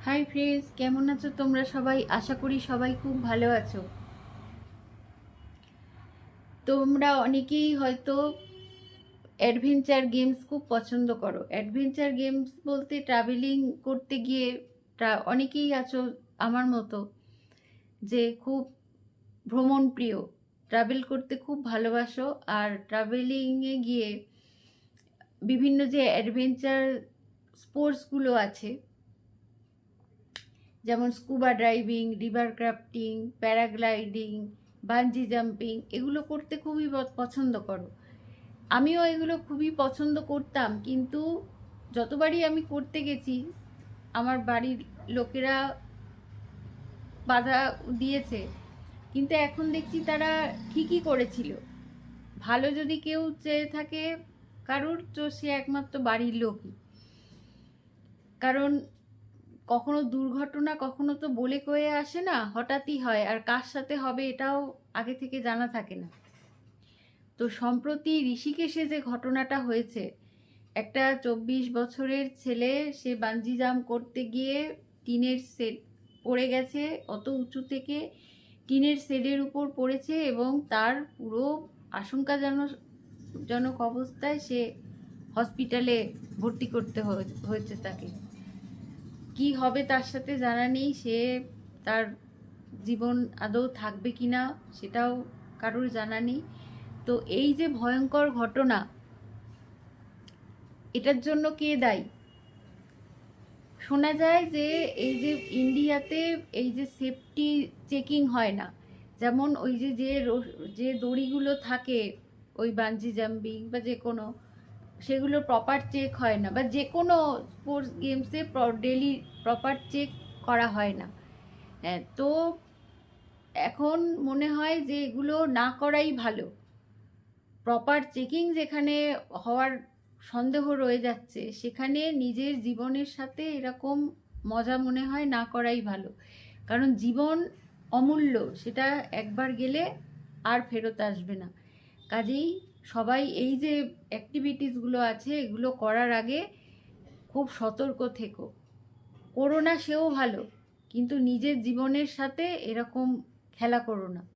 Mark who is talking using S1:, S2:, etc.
S1: Hi friends, কেমন আছো তোমরা সবাই? আশা করি সবাই খুব ভালো আছো। তোমরা অনেকেই হয়তো অ্যাডভেঞ্চার গেমস খুব পছন্দ করো। অ্যাডভেঞ্চার গেমস বলতে ট্রাভেলিং করতে গিয়ে অনেকেই আছো আমার মতো, যে খুব ভ্রমণ প্রিয়, ট্রাভেল করতে খুব ভালোবাসো। আর ট্রাভেলিংয়ে গিয়ে বিভিন্ন যে অ্যাডভেঞ্চার স্পোর্টসগুলো আছে, যেমন scuba driving, river crafting, paragliding, bungee jumping, এগুলো করতে খুবই পছন্দ করো। আমিও এগুলো খুবই পছন্দ করতাম, কিন্তু যতবারই আমি করতে গেছি আমার বাড়ির লোকেরা বাধা দিয়েছে। কিন্তু এখন দেখছি তারা ঠিকই করেছিল। ভালো যদি কেউ চেয়ে থাকে কারুর, তো সে একমাত্র বাড়ির লোকই। কারণ কখনো দুর্ঘটনা কখনো তো বলে কয়ে আসে না, হঠাৎই হয়, আর কার সাথে হবে এটাও আগে থেকে জানা থাকে না। তো সম্প্রতি ঋষিকেশে যে ঘটনাটা হয়েছে, একটা 24 বছরের ছেলে, সে বানজি জাম্প করতে গিয়ে টিনের সেট পড়ে গেছে, অত উঁচু থেকে টিনের শেডের উপর পড়েছে এবং তার পুরো আশঙ্কাজনক অবস্থায় সে হসপিটালে ভর্তি করতে হয়েছে তাকে। কি হবে তার সাথে জানা নেই, সে তার জীবন আদৌ থাকবে কি না সেটাও কারোর জানা নেই। তো এই যে ভয়ঙ্কর ঘটনা, এটার জন্য কে দায়ী? শোনা যায় যে এই যে ইন্ডিয়াতে এই যে সেফটি চেকিং হয় না, যেমন ওই যে যে যে দড়িগুলো থাকে ওই বানজি জাম্পিং বা যে কোনো, সেগুলো প্রপার চেক হয় না, বা যে কোনো স্পোর্টস গেমসে ডেলি প্রপার চেক করা হয় না। হ্যাঁ, তো এখন মনে হয় যে এগুলো না করাই ভালো। প্রপার চেকিং যেখানে হওয়ার সন্দেহ রয়ে যাচ্ছে, সেখানে নিজের জীবনের সাথে এরকম মজা মনে হয় না করাই ভালো। কারণ জীবন অমূল্য, সেটা একবার গেলে আর ফেরত আসবে না। কাজেই সবাই এই যে অ্যাক্টিভিটিসগুলো আছে এগুলো করার আগে খুব সতর্ক থেকো। করো না সেও ভালো, কিন্তু নিজের জীবনের সাথে এরকম খেলা করো না।